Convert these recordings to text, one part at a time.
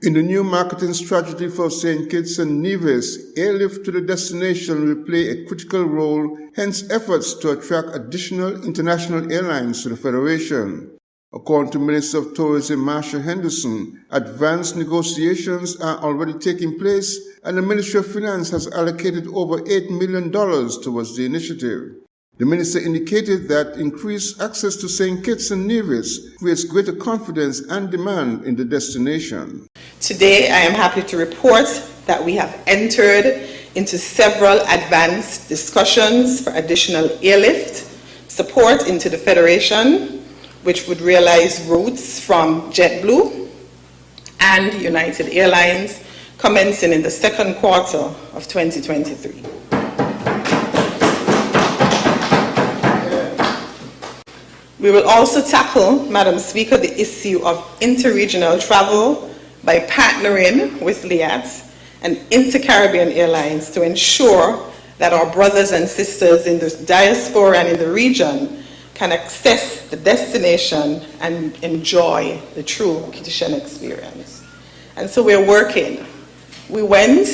In the new marketing strategy for St. Kitts and Nevis, airlift to the destination will play a critical role, hence efforts to attract additional international airlines to the Federation. According to Minister of Tourism Marsha Henderson, advanced negotiations are already taking place and the Ministry of Finance has allocated over $8 million towards the initiative. The minister indicated that increased access to St. Kitts and Nevis creates greater confidence and demand in the destination. Today, I am happy to report that we have entered into several advanced discussions for additional airlift support into the Federation, which would realize routes from JetBlue and United Airlines commencing in the second quarter of 2023. We will also tackle, Madam Speaker, the issue of interregional travel by partnering with LIATS and Inter-Caribbean Airlines to ensure that our brothers and sisters in the diaspora and in the region can access the destination and enjoy the true Kittitian experience. And so we're working. We went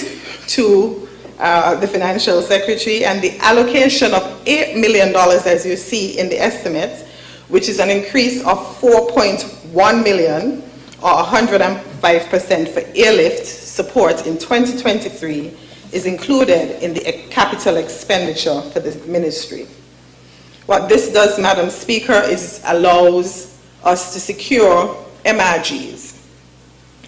to the Financial Secretary, and the allocation of $8 million, as you see in the estimates, which is an increase of $4.1 million or 105% for airlift support in 2023, is included in the capital expenditure for the ministry. What this does, Madam Speaker, is allows us to secure MRGs,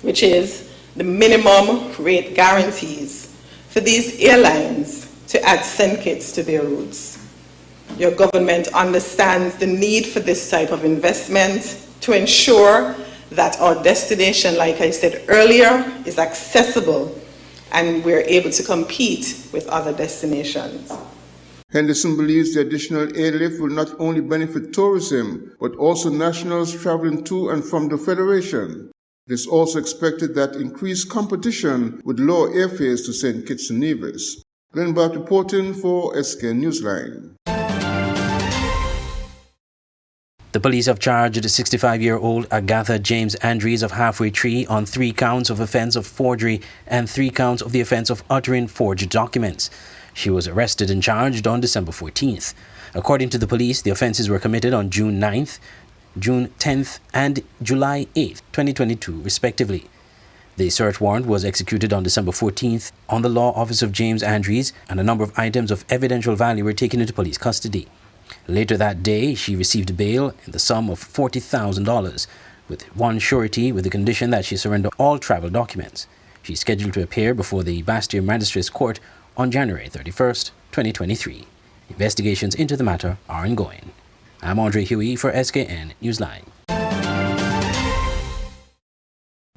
which is the minimum rate guarantees for these airlines to add St. Kitts to their routes. Your government understands the need for this type of investment to ensure that our destination, like I said earlier, is accessible and we're able to compete with other destinations. Henderson believes the additional airlift will not only benefit tourism, but also nationals traveling to and from the Federation. It is also expected that increased competition would lower airfares to St. Kitts and Nevis. Glenn Barth reporting for SK Newsline. The police have charged 65-year-old Agatha James Andrews of Halfway Tree on 3 counts of offense of forgery and 3 counts of the offense of uttering forged documents. She was arrested and charged on December 14th. According to the police, the offenses were committed on June 9th, June 10th, and July 8th, 2022, respectively. The search warrant was executed on December 14th on the law office of James Andrews, and a number of items of evidential value were taken into police custody. Later that day, she received bail in the sum of $40,000, with one surety with the condition that she surrender all travel documents. She's scheduled to appear before the Bastia Magistrates Court on January 31st, 2023. Investigations into the matter are ongoing. I'm Andre Huey for SKN Newsline.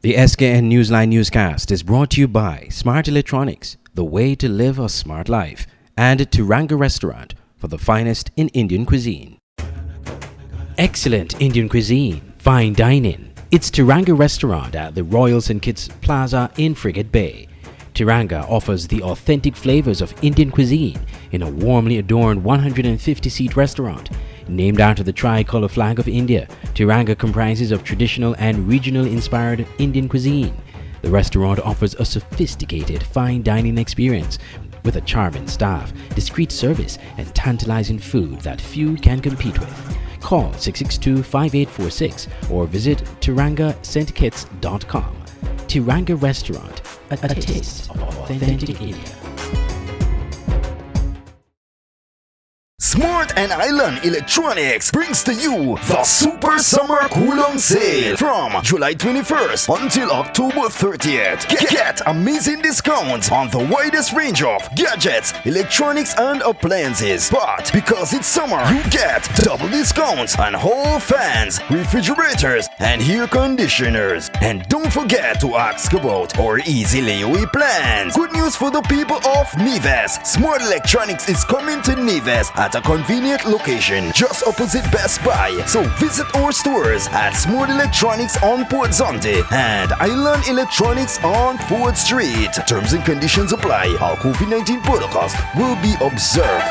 The SKN Newsline newscast is brought to you by Smart Electronics, the way to live a smart life, and Tiranga Restaurant, for the finest in Indian cuisine. Excellent Indian cuisine, fine dining. It's Tiranga Restaurant at the Royal St. Kitts Plaza in Frigate Bay. Tiranga offers the authentic flavors of Indian cuisine in a warmly adorned 150-seat restaurant. Named after the tricolor flag of India, Tiranga comprises of traditional and regional-inspired Indian cuisine. The restaurant offers a sophisticated fine dining experience with a charming staff, discreet service, and tantalizing food that few can compete with. Call 662-5846 or visit tirangastkitts.com. Tiranga Restaurant, a taste of authentic India. Smart and Island Electronics brings to you the Super Summer Kulong Sale from July 21st until October 30th. Get amazing discounts on the widest range of gadgets, electronics, and appliances. But because it's summer, you get double discounts on all fans, refrigerators, and air conditioners. And don't forget to ask about our easy layaway plans. Good news for the people of Nevis. Smart Electronics is coming to Nevis at a convenient location just opposite Best Buy. So visit our stores at Smart Electronics on Port Zonte and Island Electronics on Ford Street. Terms and conditions apply. All COVID-19 protocols will be observed.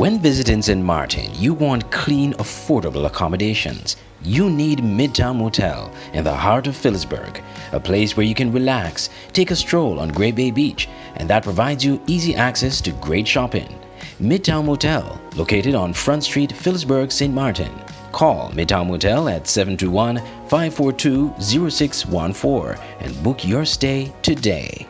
When visiting St. Martin, you want clean, affordable accommodations. You need Midtown Motel in the heart of Phillipsburg, a place where you can relax, take a stroll on Great Bay Beach, and that provides you easy access to great shopping. Midtown Motel, located on Front Street, Phillipsburg, St. Martin. Call Midtown Motel at 721-542-0614 and book your stay today.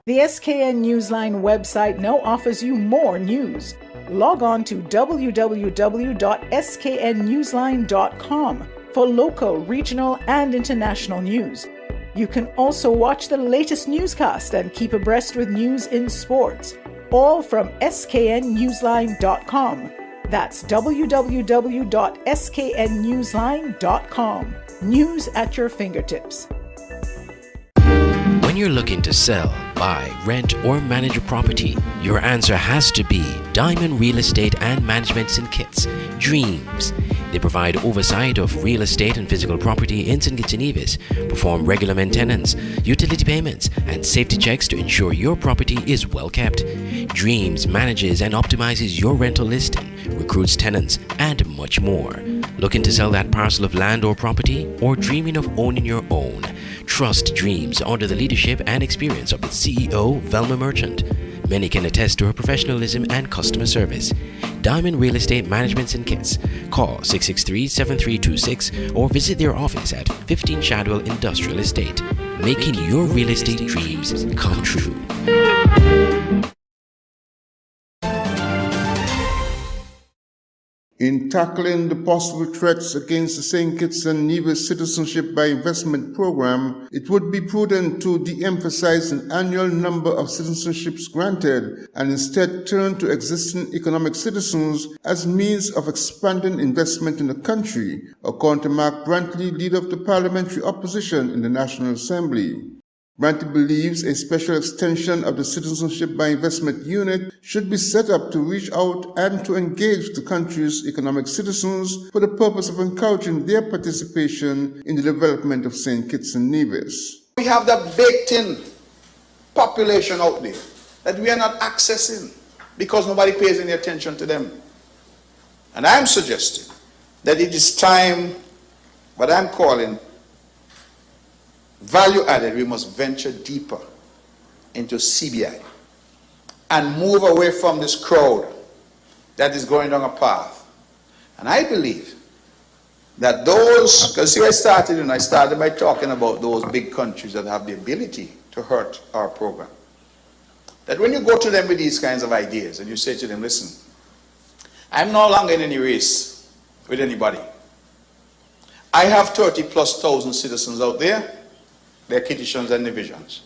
The SKN Newsline website now offers you more news. Log on to www.sknnewsline.com for local, regional, and international news. You can also watch the latest newscast and keep abreast with news in sports, all from sknnewsline.com. That's www.sknnewsline.com. News at your fingertips. When you're looking to sell, buy, rent, or manage a property, your answer has to be Diamond Real Estate and Management St. Kitts, Dreams. They provide oversight of real estate and physical property in St. Kitts and Nevis, perform regular maintenance, utility payments, and safety checks to ensure your property is well kept. Dreams manages and optimizes your rental listing, recruits tenants, and much more. Looking to sell that parcel of land or property, or dreaming of owning your own? Trust Dreams under the leadership and experience of its CEO, Velma Merchant. Many can attest to her professionalism and customer service. Diamond Real Estate Management St. Kitts. Call 663-7326 or visit their office at 15 Shadwell Industrial Estate, making your real estate dreams come true. In tackling the possible threats against the St. Kitts and Nevis Citizenship by Investment Program, it would be prudent to de-emphasize an annual number of citizenships granted and instead turn to existing economic citizens as means of expanding investment in the country, according to Mark Brantley, leader of the parliamentary opposition in the National Assembly. Brantley believes a special extension of the Citizenship by Investment Unit should be set up to reach out and to engage the country's economic citizens for the purpose of encouraging their participation in the development of St. Kitts and Nevis. We have that baked-in population out there that we are not accessing because nobody pays any attention to them. And I'm suggesting that it is time, what I'm calling value added, we must venture deeper into CBI and move away from this crowd that is going down a path. And I believe that those, because see, I started by talking about those big countries that have the ability to hurt our program. That when you go to them with these kinds of ideas and you say to them, listen, I'm no longer in any race with anybody. I have 30,000+ citizens out there. They're Kittitians and Nevisians.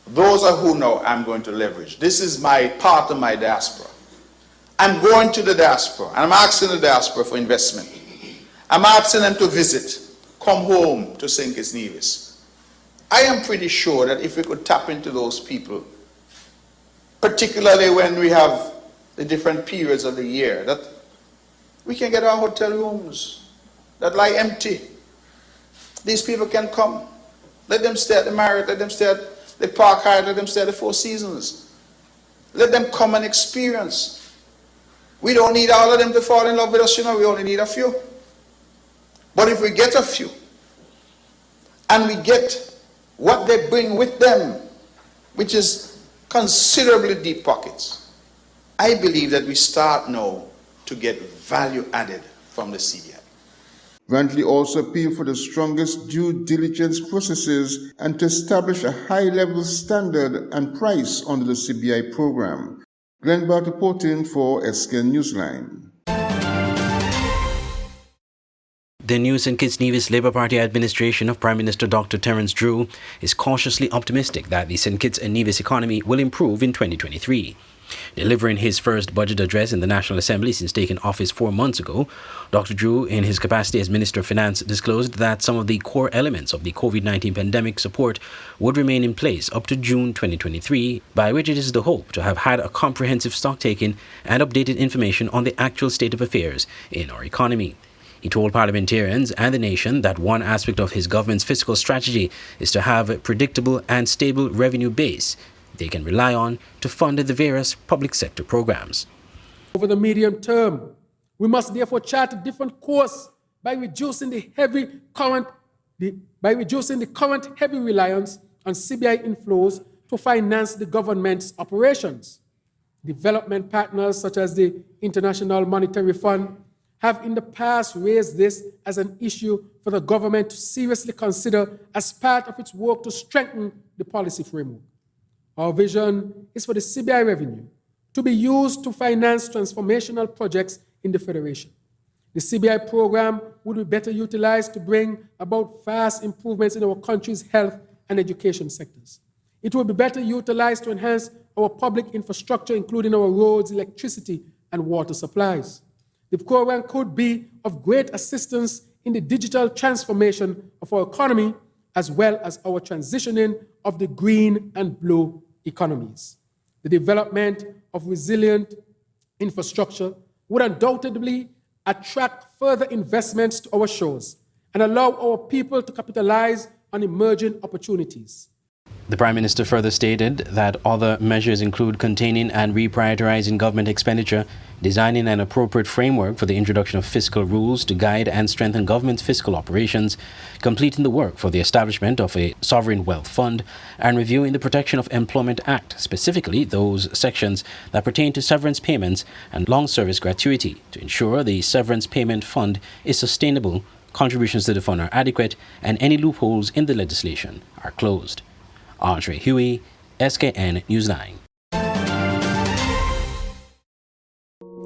Those are who now I'm going to leverage. This is my part of my diaspora. I'm going to the diaspora and I'm asking the diaspora for investment. I'm asking them to visit, come home to St. Kitts Nevis. I am pretty sure that if we could tap into those people, particularly when we have the different periods of the year, that we can get our hotel rooms that lie empty. These people can come. Let them stay at the Marriott, let them stay at the Park Hyatt, let them stay at the Four Seasons. Let them come and experience. We don't need all of them to fall in love with us, we only need a few. But if we get a few, and we get what they bring with them, which is considerably deep pockets, I believe that we start now to get value added from the CBI. Brantley also appealed for the strongest due diligence processes and to establish a high-level standard and price under the CBI program. Glenn Bart reporting for SKN Newsline. The new St. Kitts Nevis Labour Party administration of Prime Minister Dr. Terence Drew is cautiously optimistic that the St. Kitts and Nevis economy will improve in 2023. Delivering his first budget address in the National Assembly since taking office 4 months ago, Dr. Drew, in his capacity as Minister of Finance, disclosed that some of the core elements of the COVID-19 pandemic support would remain in place up to June 2023, by which it is the hope to have had a comprehensive stocktaking and updated information on the actual state of affairs in our economy. He told parliamentarians and the nation that one aspect of his government's fiscal strategy is to have a predictable and stable revenue base they can rely on to fund the various public sector programs. over the medium term. We must therefore chart a different course by reducing the current heavy reliance on CBI inflows to finance the government's operations. Development partners such as the International Monetary Fund have in the past raised this as an issue for the government to seriously consider as part of its work to strengthen the policy framework. Our vision is for the CBI revenue to be used to finance transformational projects in the Federation. The CBI program would be better utilized to bring about fast improvements in our country's health and education sectors. It will be better utilized to enhance our public infrastructure, including our roads, electricity, and water supplies. The program could be of great assistance in the digital transformation of our economy, as well as our transitioning of the green and blue economies. The development of resilient infrastructure would undoubtedly attract further investments to our shores and allow our people to capitalize on emerging opportunities. The Prime Minister further stated that other measures include containing and reprioritizing government expenditure, designing an appropriate framework for the introduction of fiscal rules to guide and strengthen government's fiscal operations, completing the work for the establishment of a sovereign wealth fund, and reviewing the Protection of Employment Act, specifically those sections that pertain to severance payments and long service gratuity, to ensure the severance payment fund is sustainable, contributions to the fund are adequate, and any loopholes in the legislation are closed. Andre Huey, SKN News 9.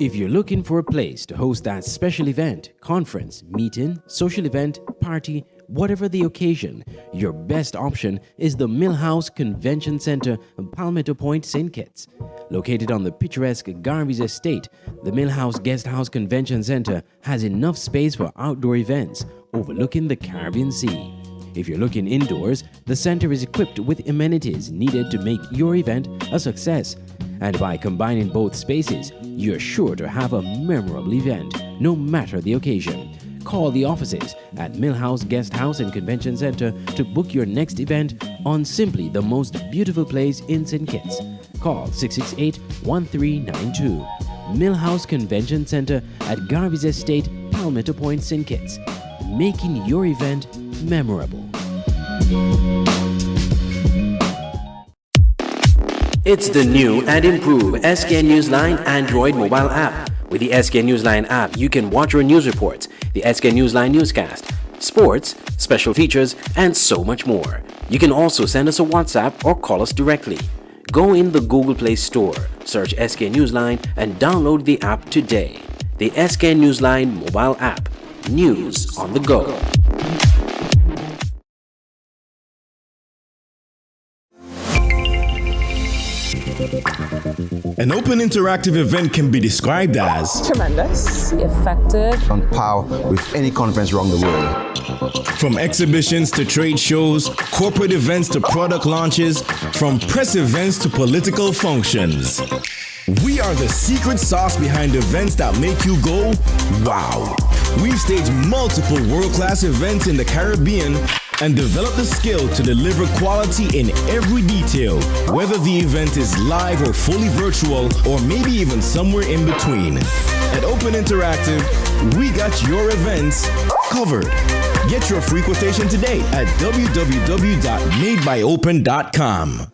If you're looking for a place to host that special event, conference, meeting, social event, party, whatever the occasion, your best option is the Millhouse Convention Center in Palmetto Point, St. Kitts. Located on the picturesque Garvey's Estate, the Millhouse Guest House Convention Center has enough space for outdoor events overlooking the Caribbean Sea. If you're looking indoors, the center is equipped with amenities needed to make your event a success. And by combining both spaces, you're sure to have a memorable event, no matter the occasion. Call the offices at Millhouse Guest House and Convention Center to book your next event on simply the most beautiful place in St. Kitts. Call 668-1392. Millhouse Convention Center at Garvey's Estate, Palmetto Point, St. Kitts. Making your event memorable. It's the new and improved SKN Newsline Android mobile app. With the SKN Newsline app, you can watch your news reports, the SKN Newsline Newscast, sports, special features, and so much more. You can also send us a WhatsApp or call us directly. Go in the Google Play Store, search SKN Newsline, and download the app today. The SKN Newsline mobile app. News on the go. An open interactive event can be described as tremendous, effective, on par with any conference around the world. From exhibitions to trade shows, corporate events to product launches, from press events to political functions. We are the secret sauce behind events that make you go, wow. We've staged multiple world-class events in the Caribbean and developed the skill to deliver quality in every detail, whether the event is live or fully virtual, or maybe even somewhere in between. At Open Interactive, we got your events covered. Get your free quotation today at www.madebyopen.com.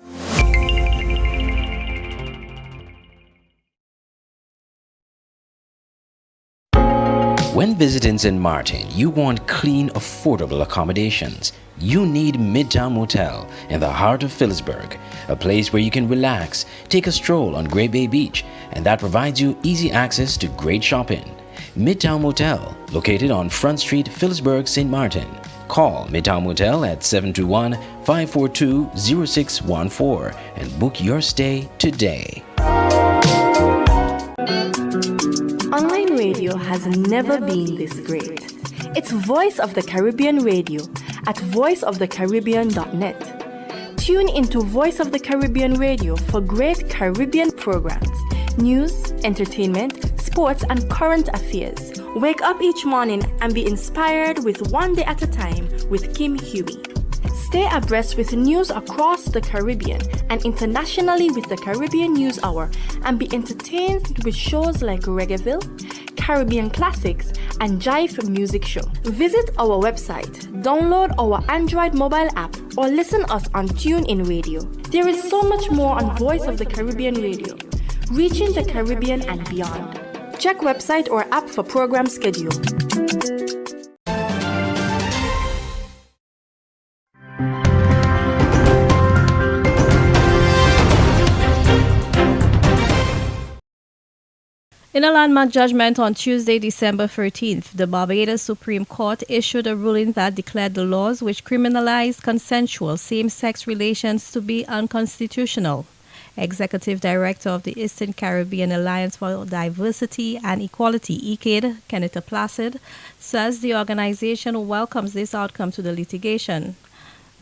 When visiting St. Martin, you want clean, affordable accommodations. You need Midtown Motel in the heart of Phillipsburg, a place where you can relax, take a stroll on Great Bay Beach, and that provides you easy access to great shopping. Midtown Motel, located on Front Street, Phillipsburg, St. Martin. Call Midtown Motel at 721-542-0614 and book your stay today. Online radio has never been this great. It's Voice of the Caribbean Radio at voiceofthecaribbean.net. Tune into Voice of the Caribbean Radio for great Caribbean programs, news, entertainment, sports, and current affairs. Wake up each morning and be inspired with One Day at a Time with Kim Huey. Stay abreast with news across the Caribbean and internationally with the Caribbean News Hour, and be entertained with shows like Reggaeville, Caribbean Classics, and Jive Music Show. Visit our website, download our Android mobile app, or listen us on TuneIn Radio. There is so much more on Voice of the Caribbean Radio, reaching the Caribbean and beyond. Check website or app for program schedule. In a landmark judgment on Tuesday, December 13th, the Barbados Supreme Court issued a ruling that declared the laws which criminalize consensual same-sex relations to be unconstitutional. Executive Director of the Eastern Caribbean Alliance for Diversity and Equality, ECADE, Kenneth Placid, says the organization welcomes this outcome to the litigation.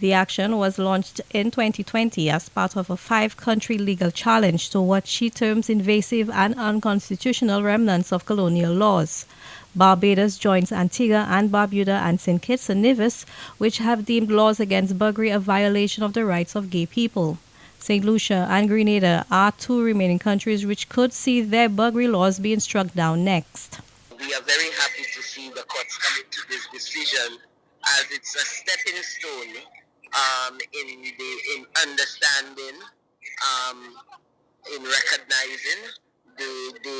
The action was launched in 2020 as part of a 5-country legal challenge to what she terms invasive and unconstitutional remnants of colonial laws. Barbados joins Antigua and Barbuda and St. Kitts and Nevis, which have deemed laws against buggery a violation of the rights of gay people. St. Lucia and Grenada are 2 remaining countries which could see their buggery laws being struck down next. We are very happy to see the courts coming to this decision, as it's a stepping stone in understanding, in recognizing the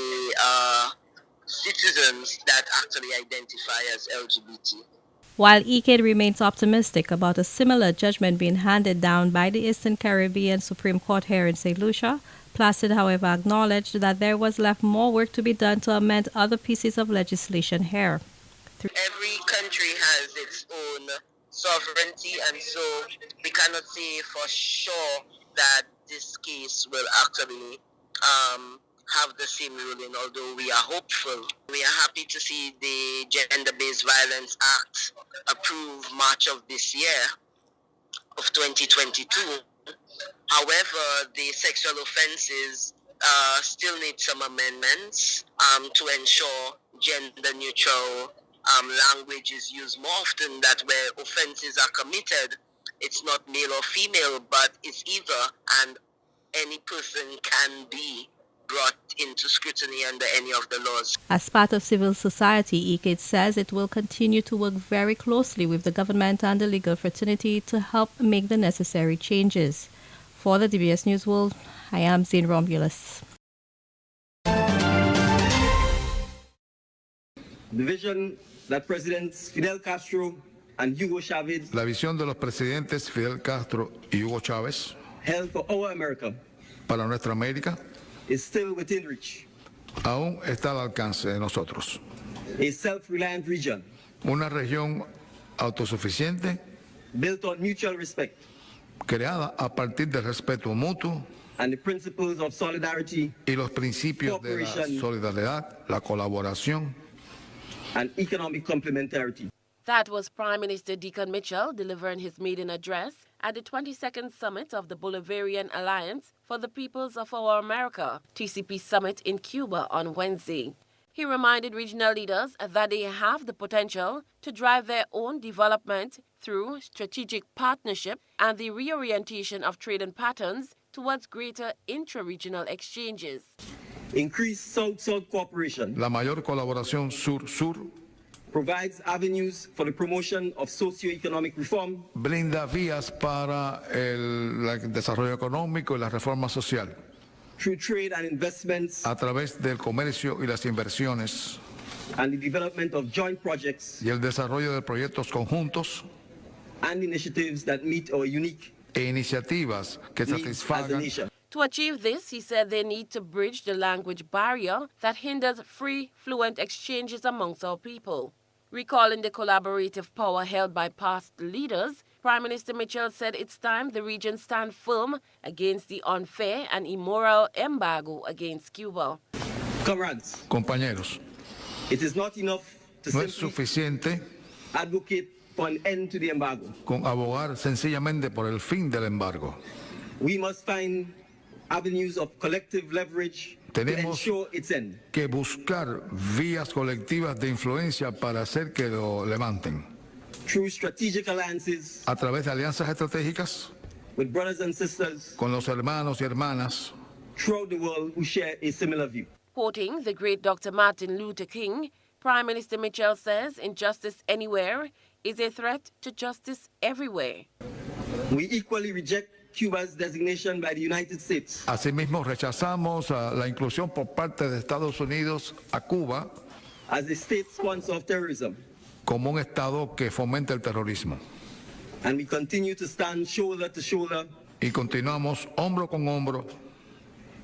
citizens that actually identify as LGBT. While ECADE remains optimistic about a similar judgment being handed down by the Eastern Caribbean Supreme Court here in St. Lucia, Placid, however, acknowledged that there was left more work to be done to amend other pieces of legislation here. Every country has its own sovereignty, and so we cannot say for sure that this case will actually have the same ruling, although we are hopeful. We are happy to see the Gender-Based Violence Act approved March of this year, of 2022. However, the sexual offenses still need some amendments to ensure gender-neutral language is used more often, that where offenses are committed, it's not male or female, but it's either, and any person can be brought into scrutiny under any of the laws. As part of civil society, ECADE says it will continue to work very closely with the government and the legal fraternity to help make the necessary changes. For the DBS News World, I am Zane Romulus. The vision that Presidents Fidel Castro and Hugo Chavez, la visión de los presidentes Fidel Castro y Hugo Chávez, held for our America, para nuestra América, is still within reach. Aún está al alcance de nosotros. A self-reliant region, una región autosuficiente, built on mutual respect, creada a partir del respeto mutuo, and the principles of solidarity, y los principios de la solidaridad, la colaboración, and economic complementarity. That was Prime Minister Deacon Mitchell delivering his maiden address at the 22nd Summit of the Bolivarian Alliance for the Peoples of Our America, TCP Summit in Cuba on Wednesday. He reminded regional leaders that they have the potential to drive their own development through strategic partnership and the reorientation of trading patterns towards greater intra-regional exchanges. Increased South-South cooperation, la mayor colaboración sur-sur, provides avenues for the promotion of socio-economic reform, brinda vías para el desarrollo económico y la reforma social, through trade and investments, a través del comercio y las inversiones, and the development of joint projects, y el desarrollo de proyectos conjuntos, and initiatives that meet our unique e iniciativas que satisfagan. To achieve this, he said they need to bridge the language barrier that hinders free, fluent exchanges amongst our people. Recalling the collaborative power held by past leaders, Prime Minister Mitchell said it's time the region stand firm against the unfair and immoral embargo against Cuba. Comrades, compañeros, it is not enough to no es suficiente advocate for an end to the embargo. Con abogar sencillamente por el fin del embargo. We must find avenues of collective leverage to ensure its end. Que buscar vías colectivas de influencia para hacer que lo levanten. through strategic alliances a través de alianzas estratégicas with brothers and sisters con los hermanos y hermanas throughout the world who share a similar view. Quoting the great Dr. Martin Luther King, Prime Minister Mitchell says injustice anywhere is a threat to justice everywhere. We equally reject Cuba's designation by the United States Asimismo, rechazamos la inclusión por parte de Estados Unidos a Cuba as a state sponsor of terrorism. como un Estado que fomenta el terrorismo. And we continue to stand shoulder to shoulder Y continuamos hombro con hombro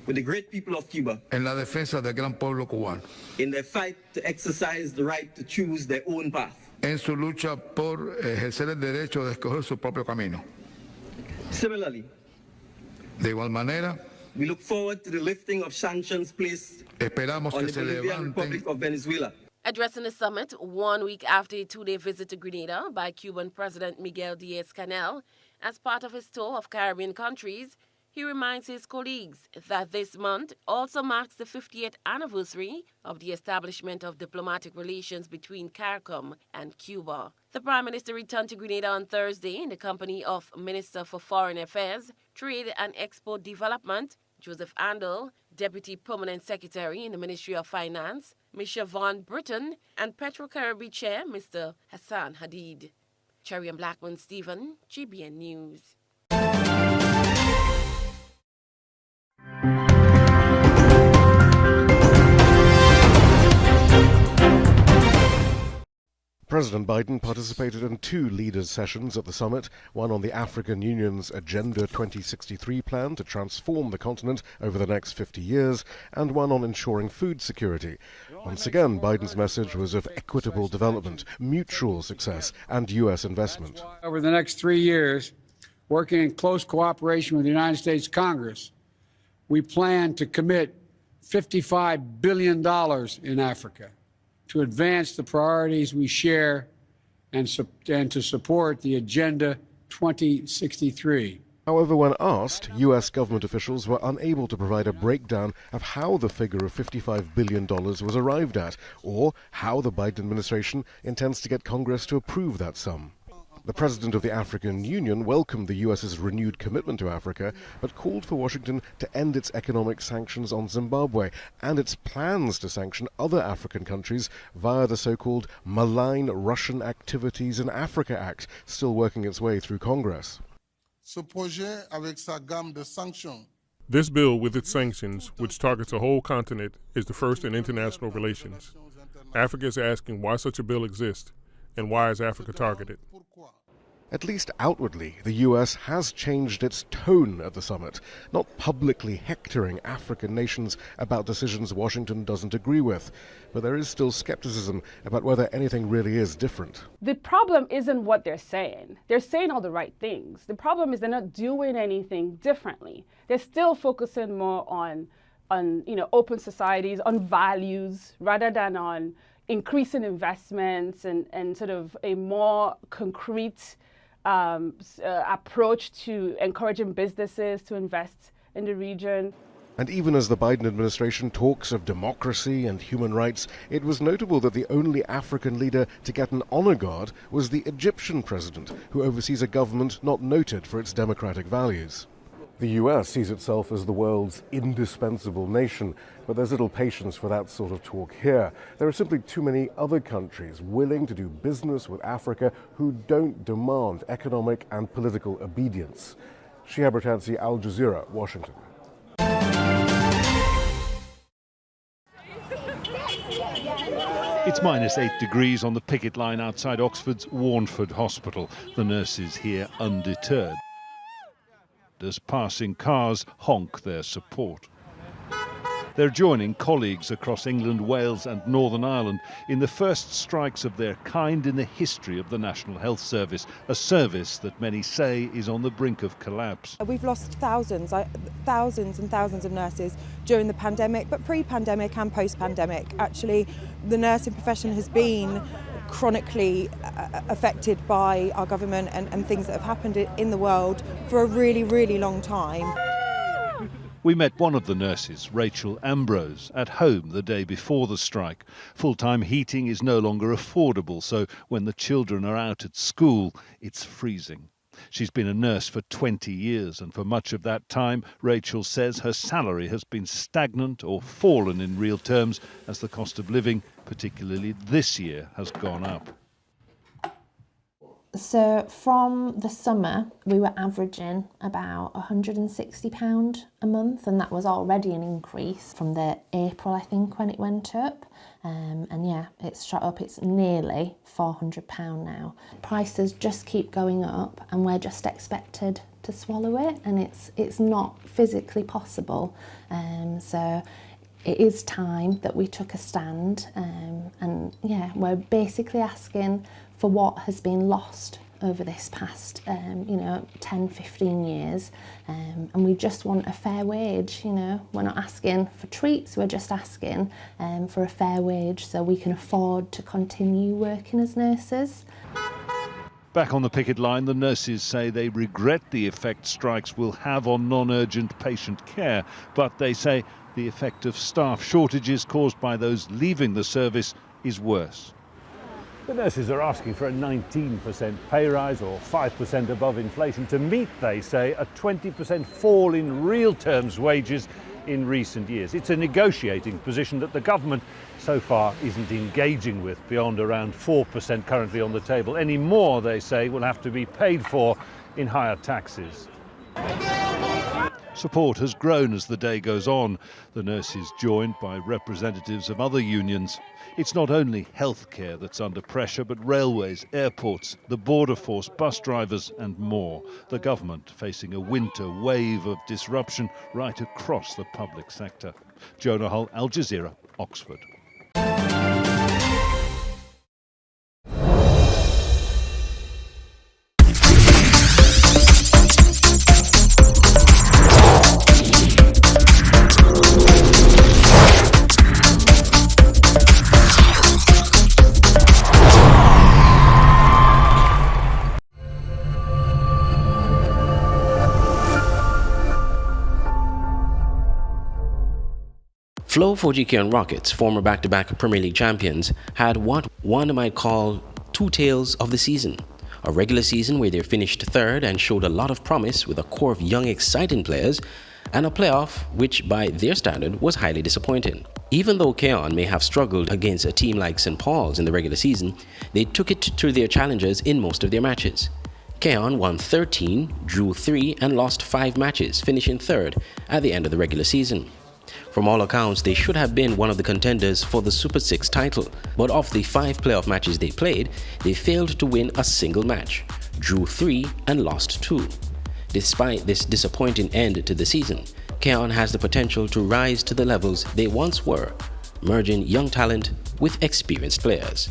with the great people of Cuba en la defensa del gran pueblo cubano, in their fight to exercise the right to choose their own path. en su lucha por ejercer el derecho de escoger su propio camino. Similarly, De igual manera, we look forward to the lifting of sanctions placed esperamos on que the se Bolivarian Republic levanten Oh, of Venezuela. Addressing the summit 1 week after a 2-day visit to Grenada by Cuban President Miguel Diaz-Canel as part of his tour of Caribbean countries, he reminds his colleagues that this month also marks the 50th anniversary of the establishment of diplomatic relations between CARICOM and Cuba. The Prime Minister returned to Grenada on Thursday in the company of Minister for Foreign Affairs, Trade and Export Development, Joseph Andel, Deputy Permanent Secretary in the Ministry of Finance, Ms. Siobhan Britton, and Petro-Caribbean Chair, Mr. Hassan Hadid. Cherry and Blackman Stephen, GBN News. President Biden participated in 2 leaders' sessions at the summit, one on the African Union's Agenda 2063 plan to transform the continent over the next 50 years, and one on ensuring food security. Once again, Biden's message was of equitable development, mutual success, and U.S. investment. Over the next 3 years, working in close cooperation with the United States Congress, we plan to commit $55 billion in Africa to advance the priorities we share and to support the Agenda 2063. However, when asked, U.S. government officials were unable to provide a breakdown of how the figure of $55 billion was arrived at, or how the Biden administration intends to get Congress to approve that sum. The president of the African Union welcomed the U.S.'s renewed commitment to Africa, but called for Washington to end its economic sanctions on Zimbabwe and its plans to sanction other African countries via the so-called Malign Russian Activities in Africa Act, still working its way through Congress. This bill, with its sanctions, which targets a whole continent, is the first in international relations. Africa is asking why such a bill exists, and why is Africa targeted? At least outwardly, the U.S. has changed its tone at the summit, not publicly hectoring African nations about decisions Washington doesn't agree with. But there is still skepticism about whether anything really is different. The problem isn't what they're saying. They're saying all the right things. The problem is they're not doing anything differently. They're still focusing more on open societies, on values, rather than on increasing investments and sort of a more concrete approach to encouraging businesses to invest in the region. And even as the Biden administration talks of democracy and human rights, it was notable that the only African leader to get an honor guard was the Egyptian president, who oversees a government not noted for its democratic values. The U.S. sees itself as the world's indispensable nation, but there's little patience for that sort of talk here. There are simply too many other countries willing to do business with Africa who don't demand economic and political obedience. Shihab Ratansi, Al Jazeera, Washington. It's -8 degrees on the picket line outside Oxford's Warnford Hospital. The nurses here undeterred as passing cars honk their support. They're joining colleagues across England, Wales and Northern Ireland in the first strikes of their kind in the history of the National Health Service, a service that many say is on the brink of collapse. We've lost thousands and thousands of nurses during the pandemic, but pre-pandemic and post-pandemic. Actually, the nursing profession has been chronically affected by our government and things that have happened in the world for a really, really long time. We met one of the nurses, Rachel Ambrose, at home the day before the strike. Full-time heating is no longer affordable, so when the children are out at school, it's freezing. She's been a nurse for 20 years, and for much of that time, Rachel says her salary has been stagnant or fallen in real terms as the cost of living, particularly this year, has gone up. So from the summer, we were averaging about £160 a month, and that was already an increase from the April, I think, when it went up. And yeah, it's shot up. It's nearly £400 now. Prices just keep going up, and we're just expected to swallow it, and it's not physically possible. So it is time that we took a stand, and yeah, we're basically asking for what has been lost over this past 10, 15 years, and we just want a fair wage. We're not asking for treats, we're just asking for a fair wage so we can afford to continue working as nurses. Back on the picket line, the nurses say they regret the effect strikes will have on non-urgent patient care, but they say the effect of staff shortages caused by those leaving the service is worse. The nurses are asking for a 19% pay rise or 5% above inflation to meet, they say, a 20% fall in real terms wages in recent years. It's a negotiating position that the government so far isn't engaging with, beyond around 4% currently on the table. Any more, they say, will have to be paid for in higher taxes. Support has grown as the day goes on. The nurses joined by representatives of other unions. It's not only healthcare that's under pressure, but railways, airports, the border force, bus drivers and more. The government facing a winter wave of disruption right across the public sector. Jonah Hull, Al Jazeera, Oxford. Flow 4GK Rockets, former back-to-back Premier League champions, had what one might call two tales of the season. A regular season where they finished third and showed a lot of promise with a core of young, exciting players, and a playoff which, by their standard, was highly disappointing. Even though Keon may have struggled against a team like St. Paul's in the regular season, they took it to their challengers in most of their matches. Keon won 13, drew 3, and lost 5 matches, finishing third at the end of the regular season. From all accounts, they should have been one of the contenders for the Super 6 title, but of the 5 playoff matches they played, they failed to win a single match, drew 3 and lost 2. Despite this disappointing end to the season, Keon has the potential to rise to the levels they once were, merging young talent with experienced players.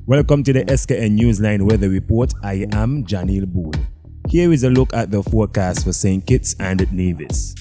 Welcome to the SKN Newsline Weather Report. I am Janil Boone. Here is a look at the forecast for St. Kitts and Nevis.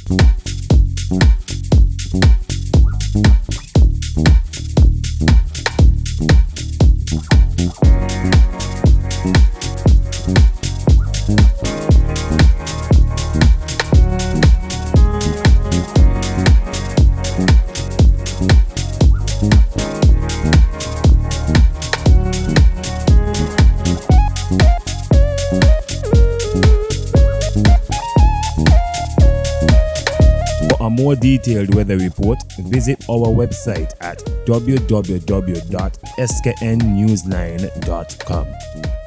For a more detailed weather report, visit our website at www.sknnewsline.com.